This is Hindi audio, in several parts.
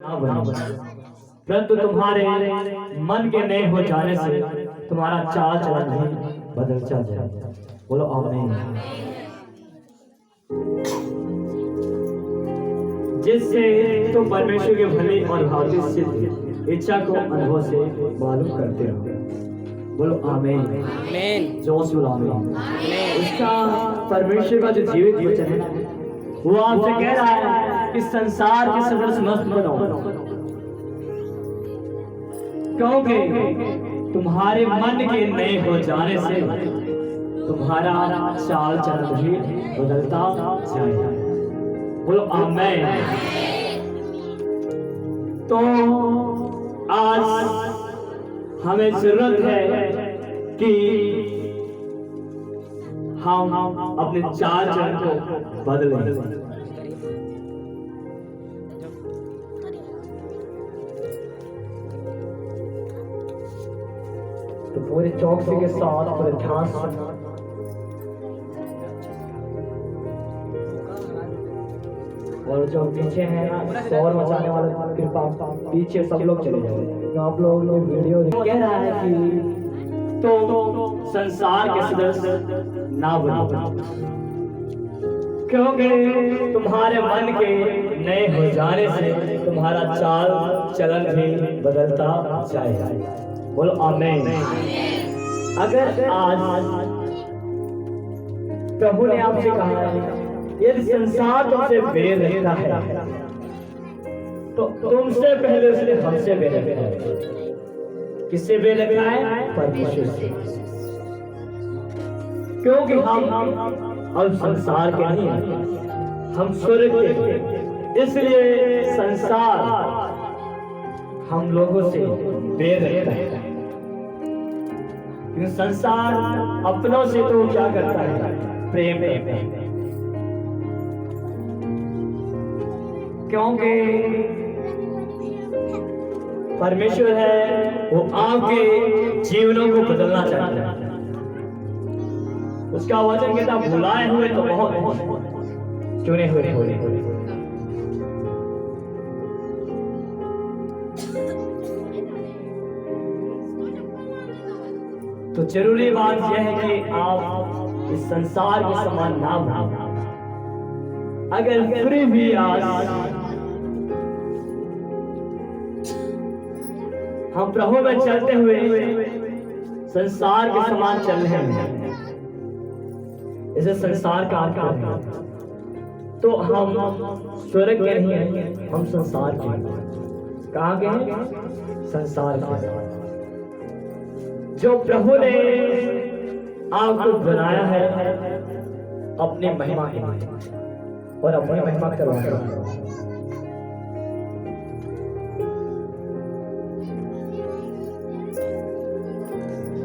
परंतु तुम्हारे मन के नए हो जाने से तुम्हारा चाल चलन भी बदल जाए। बोलो आमीन। जिससे तुम परमेश्वर के भले और भौतिक सिद्ध इच्छा को अनुभव से मालूम करते हो। बोलो आमीन। जोश बोलो आमीन। इसका परमेश्वर का जो जीवित वचन है वो आपसे कह रहा है कि संसार के सदस्य मत बनो, क्योंकि तुम्हारे मन के नए हो जाने से तुम्हारा चाल चलन भी बदलता जाएगा। बोलो आमीन। तो आज हमें जरूरत है कि हम अपने चाल चलन को बदलें। तो पूरे चौकसी के साथ पूरे ध्यान से और जो पीछे हैं शोर मचाने वाले कृपा पीछे सब लोग चले जाओ। तो आप लोग ये वीडियो कह रहा है कि तो संसार के सदस्य ना बनो, क्योंकि तुम्हारे मन के नए हो जाने से तुम्हारा चाल चलन भी बदलता जाएगा। बोलो आमीन। अगर आज प्रभु ने आपसे कहा है यदि संसार तुमसे बेर रखता है तो तुमसे पहले उसने हमसे बेर रखा है। किससे बेर रखा है? परमेश्वर से। क्योंकि हम अब संसार के नहीं हैं, हम स्वर्ग के हैं। इसलिए संसार हम लोगों से बेर रखता है। क्योंकि संसार अपनों से तो क्या करता है? प्रेम करता है। क्योंकि परमेश्वर है वो आपके जीवनों को बदलना चाहता है। उसका वचन कहता भुलाए हुए तो बहुत चुने हुए होते। तो जरूरी बात यह है कि आप इस संसार के समान ना बनो। अगर फिर भी आज हम प्रभु में चलते हुए संसार के समान चल रहे हैं, इसे संसार का अर्थ है, तो हम स्वर्ग के नहीं हैं, हम संसार के हैं। कहाँ के हैं? संसार के। जो प्रभु ने आपको बनाया है अपनी महिमा के लिए और अपनी महिमा करवाना।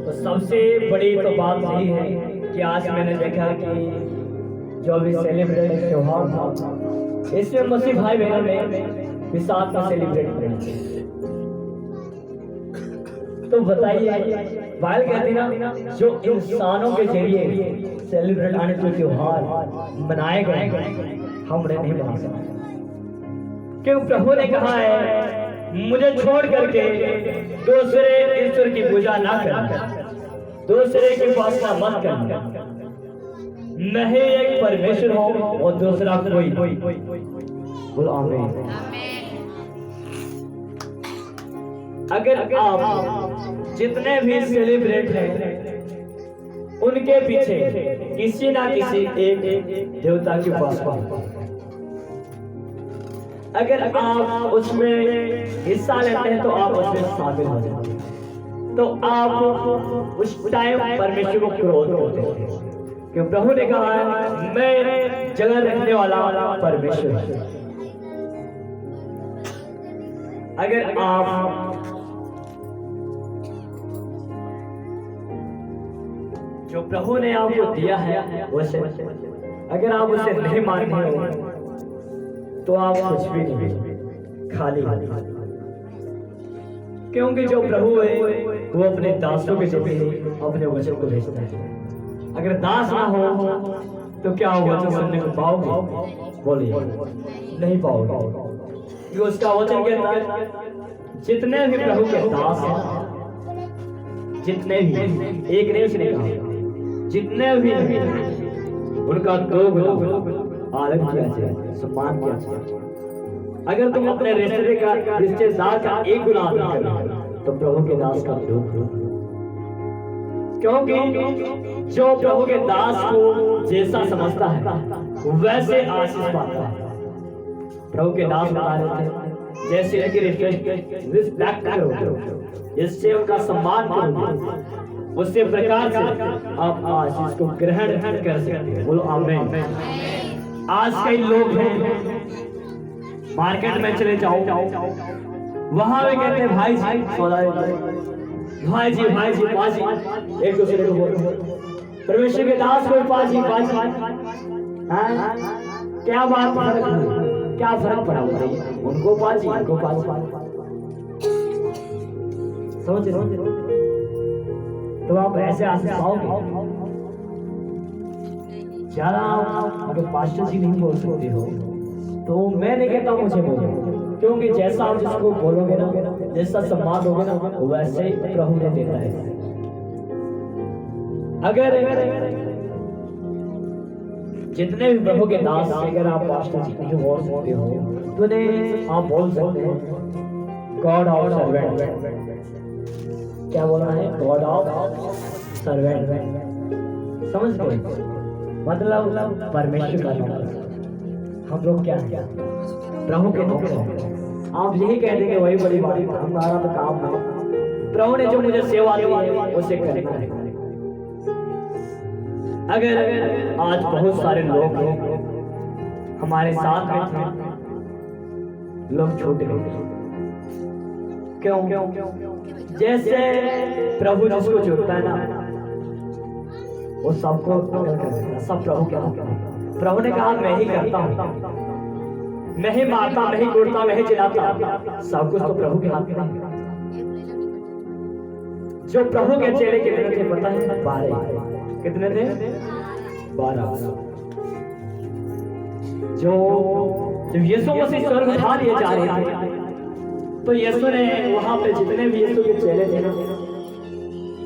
तो सबसे बड़ी तो बात यही है कि आज मैंने देखा कि जो भी सेलिब्रेट त्योहार था इसमें मसीह भाई बहनों ने भी साथ में सेलिब्रेट किया। तो बताइए बाइबल कहती ना जो इंसानों के जरिए सेलिब्रेट आने जो त्योहार मनाए गए हमने नहीं बना सकते। क्यों? प्रभु ने कहा है मुझे छोड़ करके दूसरे ईश्वर की पूजा ना करना, दूसरे की उपासना मत करना। मैं ही एक परमेश्वर हूँ और दूसरा कोई। बोलो आमीन। अगर आप जितने भी सेलिब्रेट हैं उनके पीछे किसी ना किसी एक देवता की उपासना। अगर आप उसमें हिस्सा लेते हैं तो आप उसमें शामिल हो जाते हैं, तो आप उस टाइम परमेश्वर को क्रोध करते हैं। क्योंकि प्रभु ने कहा है मैं जगह रखने वाला परमेश्वर हूं। अगर आप जो प्रभु ने आपको दिया है वैसे अगर आप उसे नहीं मानते हो तो आप कुछ भी नहीं, खाली। क्योंकि जो प्रभु है वो अपने दासों के जरिए अपने वचन को भेजता है। अगर दास ना हो तो क्या वचन सुनने को पाओगे? बोलिए नहीं पाओगे। कि उसका वचन कहता है जितने भी प्रभु के दास हैं, जितने भी, एक नहीं उसने कहा, जितने भी उनका दो गुना आदर किया जाए, सम्मान किया जाए। अगर तुम अपने रिश्तेदार का एक गुना आदर करो तो प्रभु के दास का दो गुना, क्योंकि जो प्रभु के दास को जैसा समझता है वैसे आशीष पाता है। प्रभु के दास बता रहे थे जैसे रिस्पेक्ट करो, जिससे उनका सम्मान करो, उससे प्रकार से आप आशीष को ग्रहण कर सकते हैं। बोलो आमीन। आज कई लोग हैं मार्केट में चले जाओ, वहां भी कहते हैं भाई जी सौदा, भाई जी पाजी, एक दूसरे को बोलो परमेश्वर के दास को पाजी। क्या बात, क्या फर्क पड़ा उनको पाजी, उनको पाजी, समझ रहे? तो आप ऐसे आशीष पाओगे ज्यादा। अगर पास्टर जी नहीं बोल सकते हो तो मैं नहीं कहता मुझे बोलो, क्योंकि जैसा आप जिसको बोलोगे ना, जैसा सम्मान दोगे ना, वैसे ही प्रभु ने देता है। अगर जितने भी प्रभु के दास, अगर आप पास्टर जी नहीं बोल सकते हो तो आप बोल सकते हो गॉड ऑफ सर्वेंट। क्या बोलना है? God of servant. समझ गए? मतलब परमेश्वर का नाम। हम लोग क्या है? प्रभु के नौकर। आप यही कह देंगे वही बड़ी बात है, हमारा तो काम है, प्रभु ने जो मुझे सेवा दी है उसे करना है। अगर आज बहुत सारे लोग हमारे साथ हैं, लोग छूट गए। क्यों? जैसे प्रभु जिसको चुनता है ना, वो सबको सब प्रभु क्या होता है। प्रभु ने कहा मैं ही करता हूँ, मैं ही मारता, मैं ही कोड़ता, मैं ही चिल्लाता, सब कुछ तो प्रभु के हाथ में है। जो प्रभु के चेहरे कितने थे पता है? 12। कितने थे? 12। जब यीशु मसीह स्वर्ग उठा लिए जा रहे थे तो यीशु ने वहां पे जितने भी यीशु के चेहरे थे ना,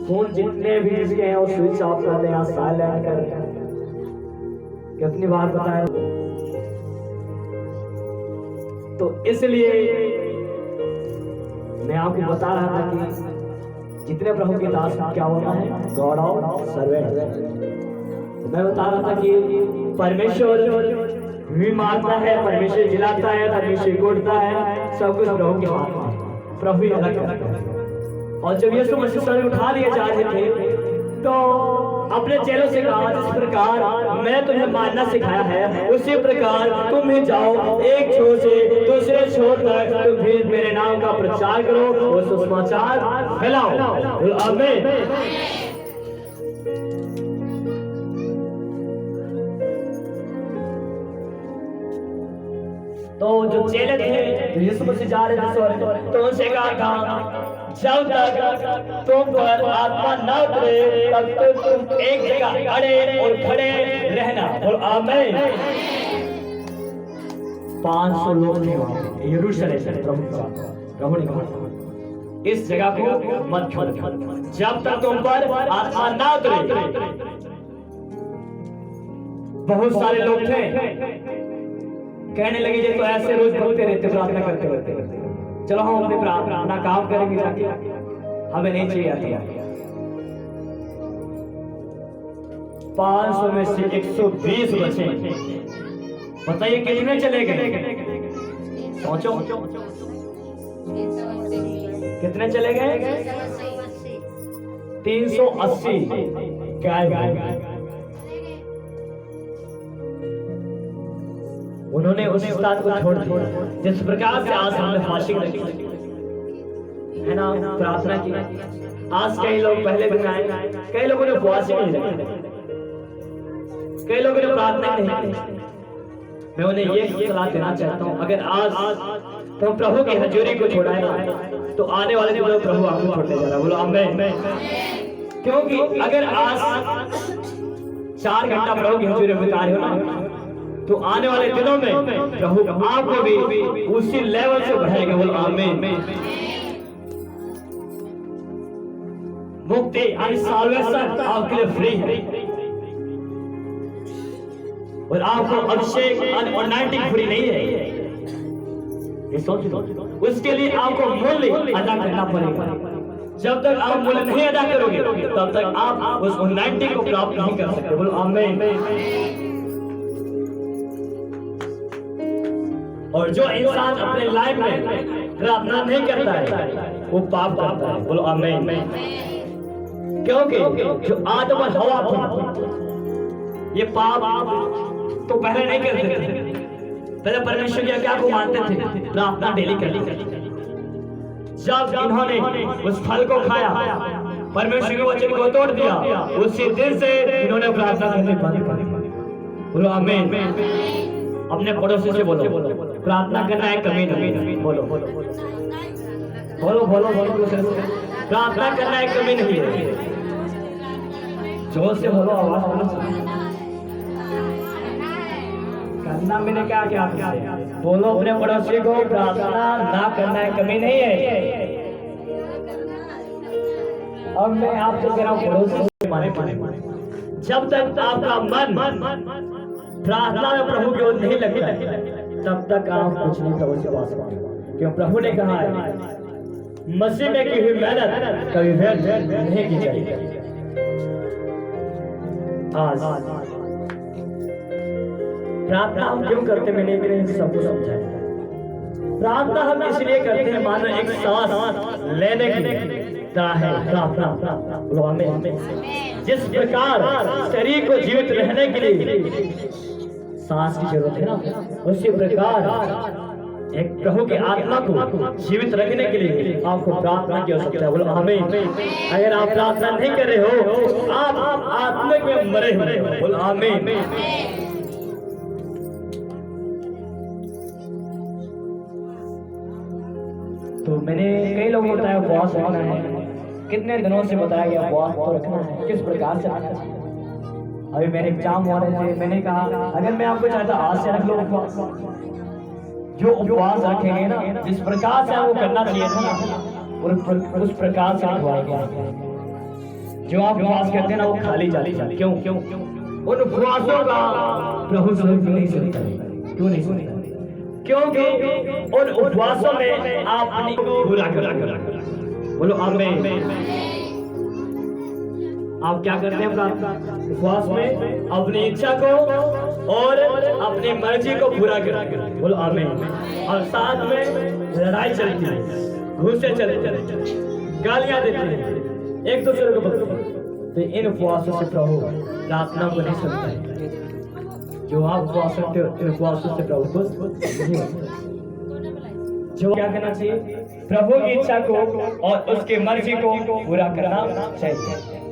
फोन जितने भी इसके हैं वो स्विच ऑफ कर देना, साइलेंट कर देना। कितनी बार बताया? तो इसलिए मैं आपको बता रहा था कि जितने प्रभु के दास क्या होना है? God of servant. मैं बता रहा था कि परमेश्वर भी मारता है, परमेश्वर जिलाता है, परमेश्वर कोड़ता है, सब कुछ प्रभु के हाथ में। प्रभु ही अलग करता है। और जब यीशु मसीह स्वर्ग उठा लिए जा रहे थे तो अपने चेलों से कहा जिस प्रकार मैं तुम्हें मानना सिखाया है उसी प्रकार तुम भी जाओ, एक छोर से दूसरे छोर तक तुम भी मेरे नाम का प्रचार करो और सुसमाचार फैलाओ। आमीन। तो जो चेले थे यीशु मसीह जा रहे थे स्वर्ग, तो उनसे कहा जब तक तुम पर आत्मा न उतरे तब तक तुम एक जगह अड़े और खड़े रहना। और आमीन। 500 लोग थे वहां पे यरूशलेम से। प्रभु ने कहा इस जगह को मत छोड़ो जब तक तुम पर आत्मा न उतरे। बहुत सारे लोग थे, कहने लगे ये तो ऐसे रोज बोलते रहते, प्रार्थना करते रहते, चलो हम अपनी प्रार्थना काम करेंगे जाके, हमें नहीं चाहिए आती। 500 में से 120 बचे। बताइए कितने चले गए? सोचो कितने चले गए? 380 गायब। उन्होंने उस स्थान को छोड़ दिया जिस प्रकार से आज हमने फांसी रखी है ना, प्रार्थना की। आज कई लोग पहले दिन आए, कई लोगों ने फांसी नहीं रखी, कई लोगों ने प्रार्थना नहीं की। मैं उन्हें ये सलाह देना चाहता हूँ, अगर आज तुम प्रभु की हजूरी को छोड़ाए ना तो आने वाले दिनों प्रभु आपको छोड़ने जा रहा है। बोलो आमीन। क्योंकि अगर आज 4 घंटा प्रभु की हजूरी में बिता रहे हो ना तो आने वाले दिनों में प्रभु आपको भी उसी लेवल से बढ़ाएगा। बोलो आमीन। मुक्ति यानी साल्वेशन आपके लिए फ्री है और आपको अभिषेक अनॉइंटिंग फ्री नहीं है। ये सोच लो, उसके लिए आपको मूल्य अदा करना पड़ेगा। जब तक आप मूल्य नहीं अदा करोगे तब तक आप उस अनॉइंटिंग को प्राप्त नहीं कर सकते। बोलो आमीन। और जो इंसान अपने लाइफ में प्रार्थना नहीं करता है वो पाप करता है। बोलो आमीन। क्योंकि जो आदम और हवा थे ये पाप तो पहले नहीं करते थे। पहले परमेश्वर की आज्ञा को मानते थे, प्रार्थना डेली करते थे। जब इन्होंने उस फल को खाया, परमेश्वर के वचन को तोड़ दिया, उसी दिन से इन्होंने प्रार्थना करनी बंद कर दी। बोलो आमीन। अपने पड़ोसी से बोलो प्रार्थना करना है कमी नहीं। बोलो बोलो बोलो बोलो बोलो प्रार्थना करना है कमी नहीं है। जोर से बोलो, आवाज करना मैंने क्या क्या बोलो अपने पड़ोसी को प्रार्थना ना करना है कमी नहीं है। अब मैं आपको कह रहा हूँ पड़ोसी माने जब तक आपका मन प्रार्थना में प्रभु की ओर नहीं लगता है तब तक आप कुछ नहीं प्रभु से पा सकते। क्यों प्रभु ने कहा है मसीह में की हुई मेहनत कभी व्यर्थ नहीं की जाएगी। आज प्रार्थना हम क्यों करते मैंने भी सब कुछ समझाया। प्रार्थना हम इसलिए करते हैं मानो एक सांस लेने की तरह है प्रार्थना। जिस प्रकार शरीर को जीवित रहने के लिए सांस की जरूरत है ना, उसी प्रकार एक प्रभु की आत्मा को जीवित रखने के लिए आपको प्रार्थना की आवश्यकता है। बोलो आमीन। अगर आप प्रार्थना नहीं कर रहे हो आप आत्मिक में मरे हुए हो। बोलो आमीन। तो मैंने कई लोगों को बताया उपवास रखना है, कितने दिनों से बताया गया उपवास तो रखना है, किस प्रकार से रखना है। अभी मेरे एग्जाम हो रहे थे, मैंने कहा अगर मैं आपको चाहता आज से रख लो उपवास। जो उपवास रखेंगे ना जिस प्रकार से आपको करना चाहिए था उस प्रकार से रखवाया गया। जो आप उपवास करते हैं ना वो खाली जाली क्यों उन उपवासों का प्रभु नहीं सुनता। क्यों नहीं सुनता? क्योंकि उन उपवासों में आप अपनी को पूरा कर। बोलो आमीन। आप क्या करते हैं उपवास में? अपनी इच्छा को और अपनी मर्जी को पूरा कर। बोलो आमीन। और साथ में लड़ाई चलती है, घूसे चलते हैं, गालियां देते हैं एक दूसरे को बोलते हैं। तो इन उपवासों से प्रभु प्रार्थना को नहीं सुनता है। जो आप उपवास करते हो उपवासों से प्रभु को जो क्या करना चाहिए? प्रभु की इच्छा को और उसके मर्जी को पूरा करना चाहिए।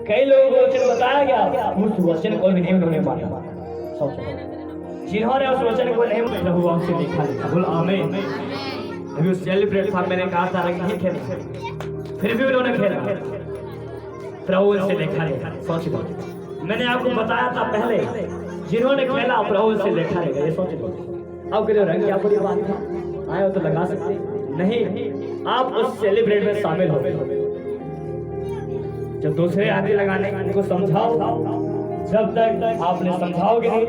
कई लोगों को वचन बताया गया, उस वचन को भी नहीं उन्होंने माना। जिन्होंने उस वचन को नहीं माना प्रभु हमसे लिखा लिखा। बोल आमीन। अभी उस सेलिब्रेट था, मैंने कहा था नहीं खेला, फिर भी उन्होंने खेला। प्रभु उनसे लिखा लिखा। सोच लो, मैंने आपको बताया था पहले, जिन्होंने खेला प्रभु उनसे लिखा लिखा। ये सोच लो। अब कह रंग क्या बुरी बात है, आए हो तो लगा सकते नहीं। आप उस सेलिब्रेट में शामिल हो। जब दूसरे आगे लगाने उनको समझाओ, जब तक आपने समझाओगे नहीं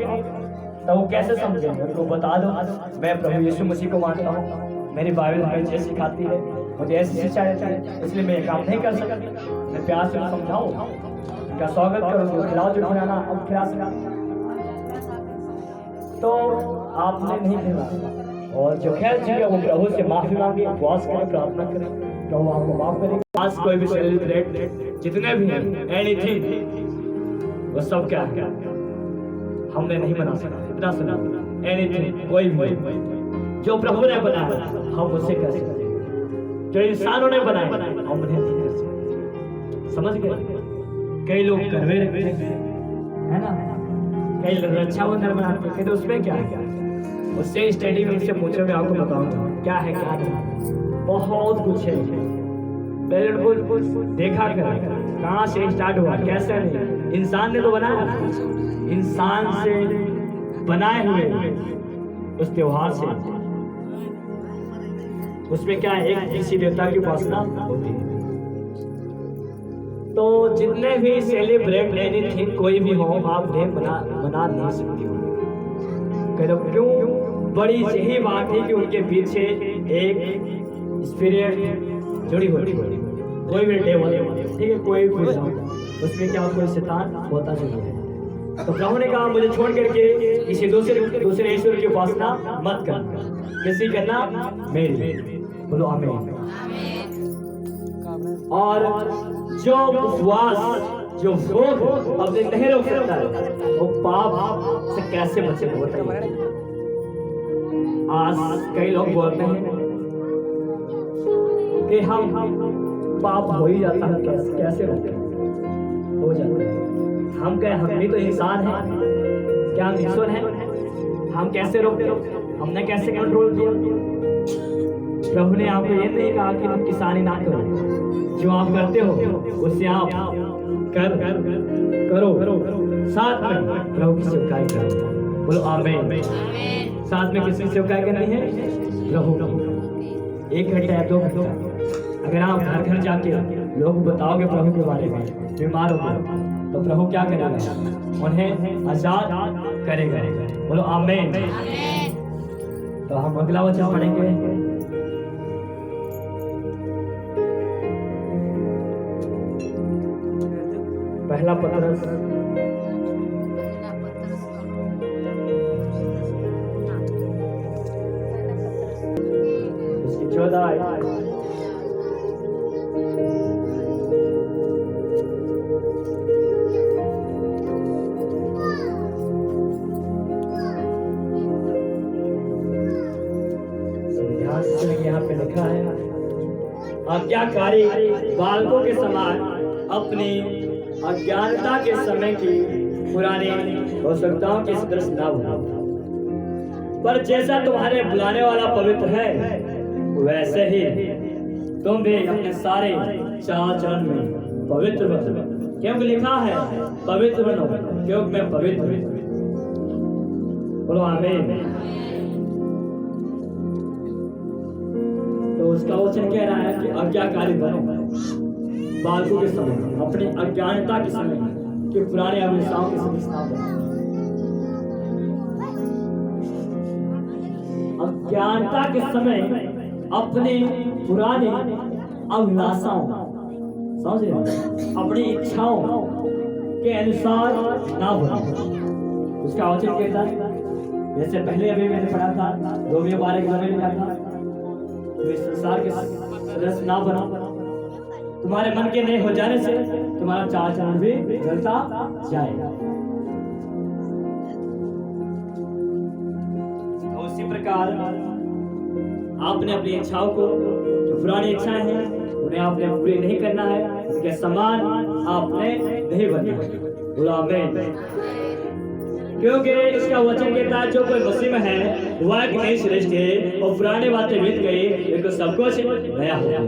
तो वो कैसे समझेंगे? उनको बता दो मैं प्रभु यीशु मसीह को मानता हूँ, मेरी बाइबल मुझे सिखाती है, मुझे ऐसी शिक्षा देती है, इसलिए मैं ये काम नहीं कर सकता। मैं प्यार से समझाऊँ, उनका स्वागत करूँ, खिलाओ जो खिलाना अब खिला सकता। तो आपने नहीं खेला और जो खेल चुके वो प्रभु से माफी मांगे, उपवास करें, प्रार्थना करें, प्रभु आपको माफ करेगा। आज कोई भी सेलिब्रेट जितने भी हैं एनीथिंग वो सब क्या है हमने नहीं बना सकते। इतना सुना, एनीथिंग कोई भी जो प्रभु ने बनाया हम उसे कर सकते, जो इंसानों ने बनाया हम उन्हें नहीं कर सकते। समझ गए? कई लोग करवे रखते है ना, कई लोग रक्षाबंधन बनाते हैं, तो उसमें क्या है? उससे स्टडी में उससे पूछो, मैं आपको बताऊंगा क्या है क्या नहीं। बहुत कुछ है। पहले उनको देखा कर कहाँ से स्टार्ट हुआ, कैसे नहीं। इंसान ने तो बनाया, इंसान से बनाए हुए उस त्योहार से, उसमें क्या है, एक किसी देवता की उपासना होती है। तो जितने भी सेलिब्रेट एनीथिंग कोई भी हो, आप नहीं मना नहीं सकती हो। करो क्यों? बड़ी यही बात है कि उनके पीछे एक स्पिरिट जुड़ी होती है। कोई भी डेवल, ठीक है, कोई भी उसमें क्या कोई शैतान होता नहीं है। तो प्रभु ने कहा मुझे छोड़ करके किसी दूसरे ईश्वर की उपासना मत कर, किसी करना मेरी। बोलो आमीन। और जो उपवास जो भोग अपने नहीं रोक सकता है, वो पाप से कैसे बचे बताइए। आज कई लोग बोलते हैं कि हम पाप हो ही जाता है, कैसे रोके? हो जाता है। हम भी तो इंसान हैं, क्या हम ईश्वर हैं? हम कैसे रोकते? हमने कैसे कंट्रोल किया? प्रभु ने आपको ये नहीं कहा कि तुम किसानी ना करो, जो आप करते हो उससे आप करो साथ में प्रभु की सेवकाई करो। बोलो आमीन। साथ में किसकी सेवकाई करनी है? प्रभु। 1 घंटा या 2 घंटा अगर आप घर घर जाके लोग बताओगे प्रभु के बारे में, बीमार हो तो प्रभु क्या करेगा? उन्हें आजाद करेगा। बोलो आमीन। तो हम अगला वचन पढ़ेंगे। पहला पतरस उसकी 14 आयत। यहाँ पे लिखा है, आज्ञाकारी बालकों के समान अपनी अज्ञानता के समय की पुरानी आवश्यकताओं के सदृश न बनो, पर जैसा तुम्हारे बुलाने वाला पवित्र है वैसे ही तुम भी अपने सारे चाल चलन में पवित्र बनो, क्योंकि लिखा है पवित्र बनो क्योंकि मैं पवित्र हूं। बोलो आमीन। तो उसका वचन कह रहा है कि आज्ञाकारी बनो बालकों के समय, अपनी अज्ञानता के समय के पुराने अभिलाषाओं के समय। अज्ञानता के समय अपने पुराने अभिलाषाओं, समझ रहे, अपनी इच्छाओं के अनुसार ना बनो। उसका वचन कहता है, जैसे पहले अभी मैंने पढ़ा था, रोमियो 12 के बारे में लिखा था, तो इस संसार के सदस्य ना बनो, तुम्हारे मन के नहीं हो जाने से तुम्हारा चाल चलन भी बदलता जाएगा। तो उसी प्रकार आपने अपनी इच्छाओं को, जो पुरानी इच्छाएं हैं, उन्हें आपने पूरी नहीं करना है, उसके समान आपने नहीं बनना। बोलो आमीन। क्योंकि इसका वचन कहता है जो कोई मसीह में है वह एक नई सृष्टि है, और पुरानी बातें बीत गई, लेकिन सब कुछ नया हो गया।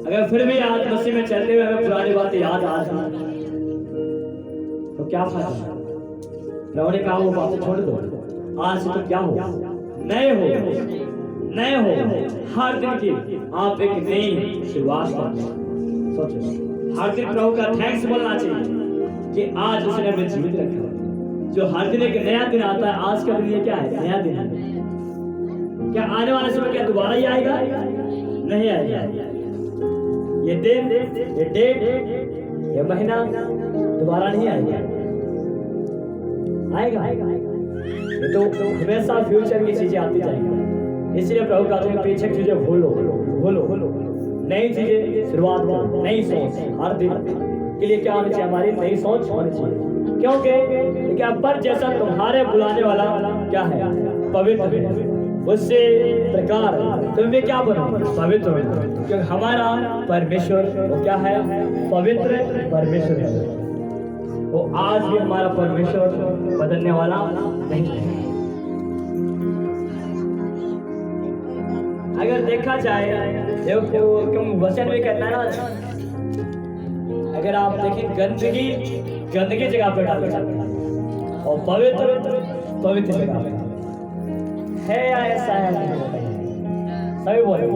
अगर फिर भी आज मसीह में चलते हुए हमें पुरानी बातें याद आ जाए तो क्या फायदा? प्रभु ने कहा वो बातें छोड़ दो, आज से तो क्या हो, नए हो हर दिन की आप एक नई शुरुआत करते। सोचो, हर दिन प्रभु का थैंक्स बोलना चाहिए कि आज उसने हमें जीवित रखा। जो हर दिन एक नया दिन आता है, आज का दिन ये क्या है? नया दिन है। क्या आने वाले समय क्या दोबारा ही आएगा? नहीं आएगा। ये दिन, ये डेट, ये महीना दोबारा नहीं आएगा। ये तो हमेशा फ्यूचर की चीजें आती जाएंगी। इसलिए प्रभु कहते हैं पीछे की चीजें भूलो, नई चीजें शुरुआत करो, नई सोच। हर दिन के लिए क्या होनी चाहिए? हमारी नई सोच होनी चाहिए। क्योंकि क्या पर जैसा तुम्हारे बुलाने वाला क्या है? पवित्र है, उससे प्रकार तुम भी क्या बनो? पवित्र बनो, क्योंकि हमारा परमेश्वर वो क्या है? पवित्र परमेश्वर है। वो आज भी हमारा परमेश्वर बदलने वाला नहीं है। अगर देखा जाए, देखो वचन भी कहता है ना, अगर आप देखें गंदगी जगह पर डाली जाती है और पवित्र पवित्र जगह है या ऐसा है? सभी बोले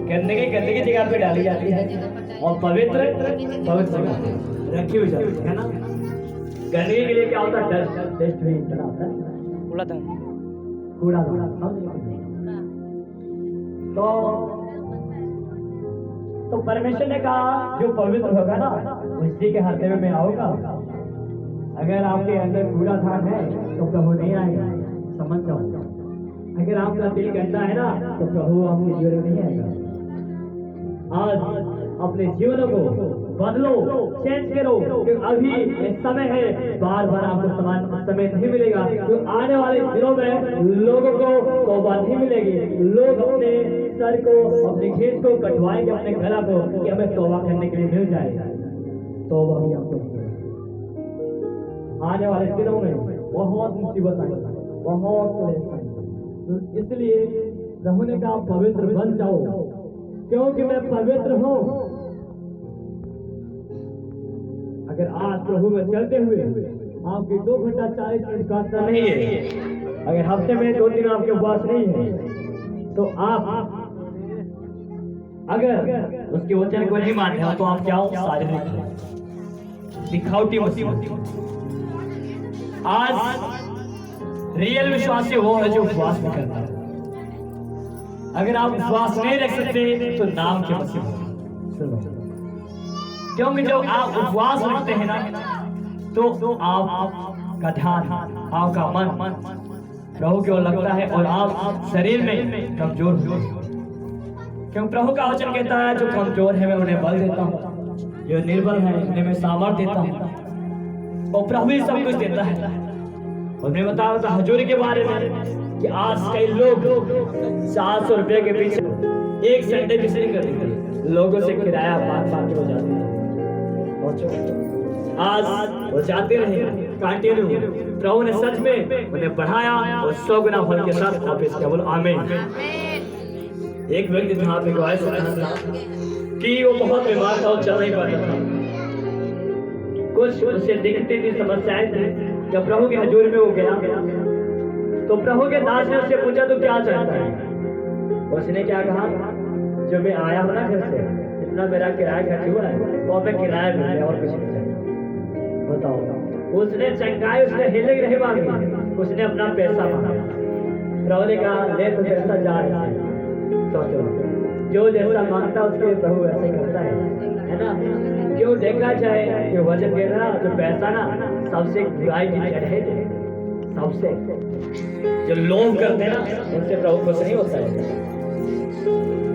गंदगी गंदगी जगह पे डाली जाती है और पवित्र पवित्र जगह रखी हुई जाती है ना। गंदगी के लिए क्या होता है? डस्टबिन बना होता है, कूड़ादान। तो परमेश्वर ने कहा जो पवित्र होगा ना उसी के हृदय में आओगा। अगर आपके अंदर कूड़ादान है तो प्रभु नहीं आएगा, समझ जाओ। अगर आपका दिल गंदा है ना तो प्रभु आपके जीवन में नहीं आएगा। आज अपने जीवन को बदलो, चेंज करो, क्योंकि अभी समय है, बार बार आपको समान समय नहीं मिलेगा। तो आने वाले दिनों में लोगों को तौबा नहीं मिलेगी। लोग अपने सर को, अपने घेस को कटवाएंगे, अपने गला को, कि हमें तौबा करने के लिए मिल जाएगा। तौबा भी आपको आने वाले दिनों में बहुत मुसीबत आएगी, बहुत परेशानी। तो इसलिए प्रभु ने कहा पवित्र बन जाओ, क्योंकि मैं पवित्र हूं। अगर आज प्रभु में चलते हुए आपकी 2 घंटा 40 मिनट प्रार्थना नहीं है, अगर हफ्ते में 2 दिन आपके उपवास नहीं है, तो आप अगर उसके वचन को नहीं मानते हो तो आप क्या हो? शारीरिक दिखावटी मसीह। आज रियल विश्वासी वो है जो उपवास भी करता है। अगर आप उपवास नहीं रख सकते तो नाम के मसीह हो। क्योंकि जब आप उपवास रखते हैं ना तो आपका ध्यान, आपका मन प्रभु की ओर लगता है और आप शरीर में कमजोर हो। क्योंकि प्रभु का वचन कहता है जो कमजोर है मैं उन्हें बल देता हूँ, जो निर्बल है उन्हें मैं सामर्थ्य देता हूँ। और प्रभु ही सब कुछ देता है। और मैं बता रहा था हजूरी के बारे में कि आज कई लोग 700 रुपए के पीछे एक संडे भी नहीं करेंगे, लोगों से किराया बात हो जाती है। आज वो जाते रहे कंटिन्यू, प्रभु ने सच में उन्हें बढ़ाया और 100 गुना फल के साथ वापस किया। बोलो आमीन। एक व्यक्ति था पे गवाही सुना था कि वो बहुत बीमार था और चल नहीं पाता था। कुछ उससे दिखती थी समस्याएं थी। जब प्रभु के हजूर में वो गया तो प्रभु के दास ने उससे पूछा तो क्या चाहता है? उसने क्या कहा? जो मैं आया हूं ना घर से, इतना मेरा किराया खर्च हुआ है तो मैं किराया मिल गया और कुछ नहीं चाहिए। बताओ, उसने चंगाई, उसने हीलिंग नहीं मांगी, उसने अपना पैसा मांगा। प्रभु ने कहा ले तो पैसा जा रहा है। सोचो, जो जैसा मांगता उसके प्रभु वैसे ही करता है ना। क्यों देखा जाए कि वजन के ना जो पैसा ना सबसे बुराई की जड़ है। सबसे जो लोभ करते हैं ना उनसे प्रभु खुश नहीं होता है।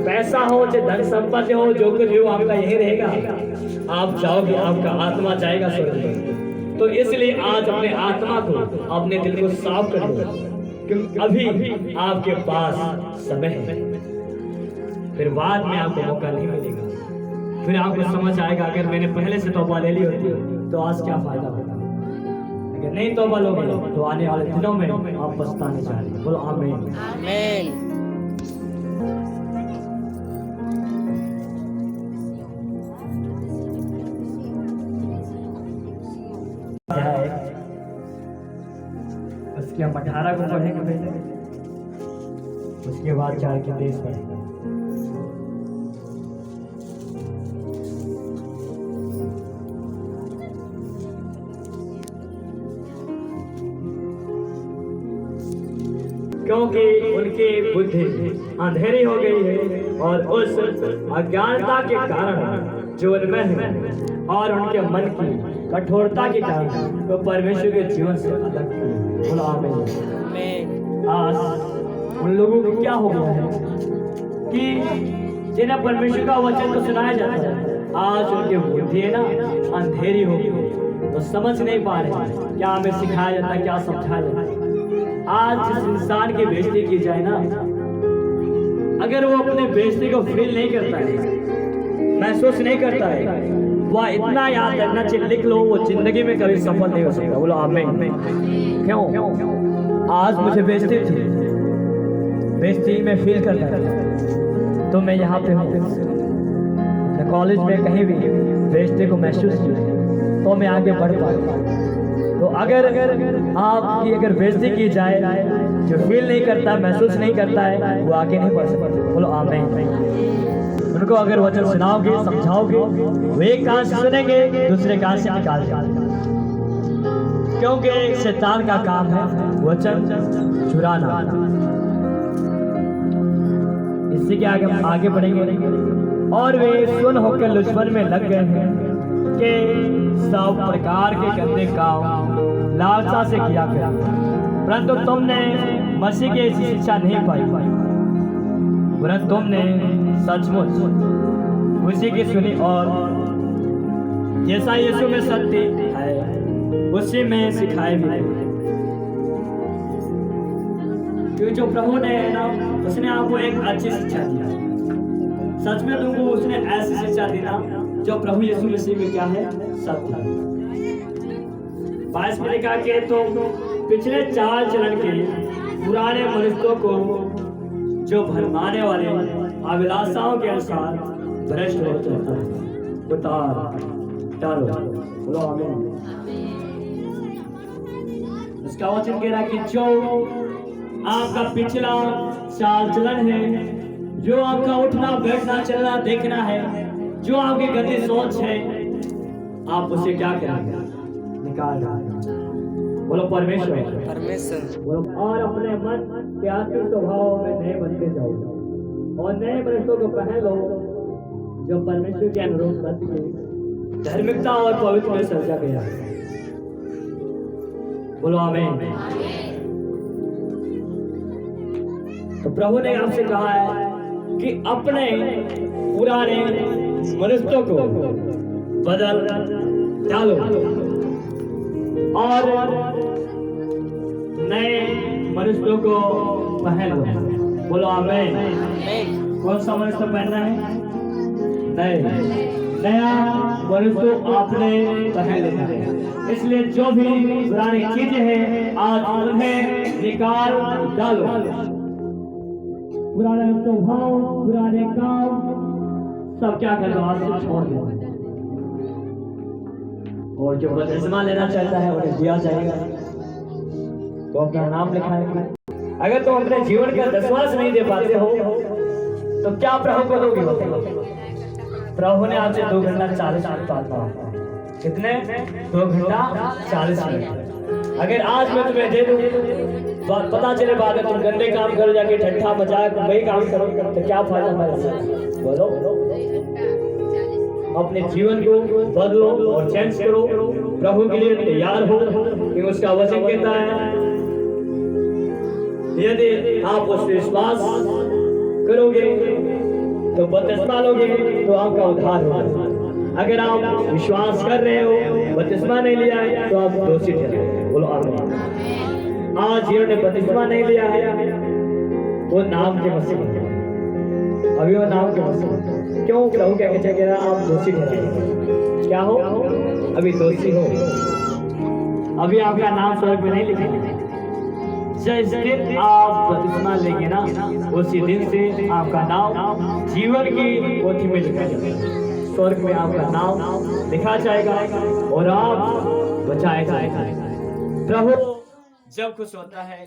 पैसा हो चाहे धन संपत्ति हो, जो कुछ हो आपका यही रहेगा। आप जाओगे, आपका आत्मा जाएगा स्वर्ग में। तो इसलिए आज अपने आत्मा को, अपने दिल को साफ कर दो, क्योंकि अभी आपके पास समय है। फिर बाद में आपको मौका नहीं मिलेगा। फिर आपको समझ आएगा अगर मैंने पहले से तौबा ले ली होती तो आज क्या फायदा होता। अगर नहीं तौबा लोगे तो आने वाले दिनों में आप पछताने जा रहे हैं। बोलो आमीन। आमीन। उसके हम 18 को पढ़ेंगे पहले, उसके बाद 4 के 23 पढ़ेंगे। क्योंकि उनकी बुद्धि अंधेरी हो गई है और उस अज्ञानता के कारण जो उनमें है और उनके मन की कठोरता के कारण वो परमेश्वर के जीवन से अलग है। आज उन लोगों को क्या हो गया है कि जिन्हें परमेश्वर का वचन तो सुनाया जाता है, आज उनकी बुद्धि है ना अंधेरी हो गई, वो समझ नहीं पा रहे क्या हमें सिखाया जाता है, क्या समझाया जाता है। आज जिस इंसान की बेइज्जती की जाए ना, अगर वो अपने बेइज्जती को फील नहीं करता है, महसूस नहीं करता है, वह इतना याद रखना चाहिए, लिख लो, वो जिंदगी में कभी सफल नहीं हो सकता। बोलो आमीन। क्यों? आज मुझे बेइज्जती थी, बेइज्जती में फील करता था, तो मैं यहाँ पे हूँ। कॉलेज में कहीं भी बेइज्जती को महसूस किया तो मैं आगे बढ़ पाऊँ। तो अगर आपकी अगर बेइज्जती की जाए, जो फील नहीं करता, महसूस नहीं करता है, वो आगे नहीं बढ़ सकता। बोलो आमीन। उनको अगर वचन सुनाओगे, समझाओगे, वो एक कान से सुनेंगे, दूसरे कान से निकाल देंगे। क्योंकि शैतान का काम है वचन चुराना। इसी के आगे बढ़ेंगे। और वे सुन होकर लुचपन में लग गए हैं कि सब प्रकार के गंदे काम लालसा से किया गया, परंतु तुमने मसीह की ऐसी शिक्षा नहीं पाई, परंतु तुमने सचमुच उसी की सुनी और जैसा यीशु में सत्य है उसी में सिखाए भी। क्योंकि जो प्रभु ने है ना, उसने आपको एक अच्छी शिक्षा दी। सच में तुमको उसने ऐसी शिक्षा दी ना जो प्रभु यीशु मसीह में क्या है, सत्य। 22 में लिखा कि तो पिछले चाल चलन के पुराने मनुष्यों को जो भरमाने वाले अभिलाषाओं के अनुसार भ्रष्ट हो जाता है, उतार डालो। बोलो आमीन। इसका वचन कह रहा है कि जो आपका पिछला चाल चलन है, जो आपका उठना बैठना चलना देखना है, जो आपकी गंदी सोच है, आप उसे क्या करेंगे, निकाल देंगे। बोलो परमेश्वर। बोलो और अपने मन के आत्मिक स्वभाव में नए बनते जाओ और नए मनुष्यों को पहन लो जो परमेश्वर के अनुरूप सत्य, धार्मिकता और पवित्र में सजा गया। बोलो आमीन। तो प्रभु ने आपसे कहा है कि अपने पुराने मनुष्यों को बदल डालो और नए मनुष्यों को पहन लो। बोलो आमीन। कौन सा मनुष्य पहनना है? नया मनुष्य आपने पहन लेना है। इसलिए जो भी पुरानी चीजें हैं आज उन्हें निकाल डालो। पुराने स्वभाव, पुराने काम सब क्या कर दो, आज से छोड़ दो। और जो बपतिस्मा लेना चाहता है उन्हें दिया जाएगा, तो अपना नाम लिखाएंगे। अगर तुम अपने जीवन का दशवांश नहीं दे पाते हो तो क्या प्रभु को दोगे? प्रभु ने आपसे 2 घंटा 40 मिनट पाता। कितने? 2 घंटा 40 मिनट। अगर आज मैं तुम्हें दे दूं, पता चले बाद में तुम गंदे काम करो, जाके ठट्ठा मजाक वही काम करो, तो क्या फायदा हमारा? बोलो। अपने जीवन को बदलो और चेंज करो, प्रभु के लिए तैयार हो, कि उसका वचन कहता है यदि आप उस पर विश्वास करोगे तो बपतिस्मा लोगे तो आपका उद्धार होगा। अगर आप विश्वास कर रहे हो, बपतिस्मा नहीं लिया है, तो आप दोषी ठहरे। बोलो आमीन। आज जिन्होंने बपतिस्मा नहीं लिया है वो नाम के मसीह, अभी वो नाम के मसीह। क्यों? प्रभु क्या कहते हैं? आप दोषी ठहरे। क्या हो? अभी दोषी हो, अभी आपका नाम स्वर्ग में नहीं लिखा। जिस दिन आप बपतिस्मा लेंगे ना, उसी दिन से आपका नाम जीवन की पोथी में लिखा जाएगा, स्वर्ग में आपका नाम लिखा जाएगा और आप बचाए जाएगा। प्रभु जब खुश होता है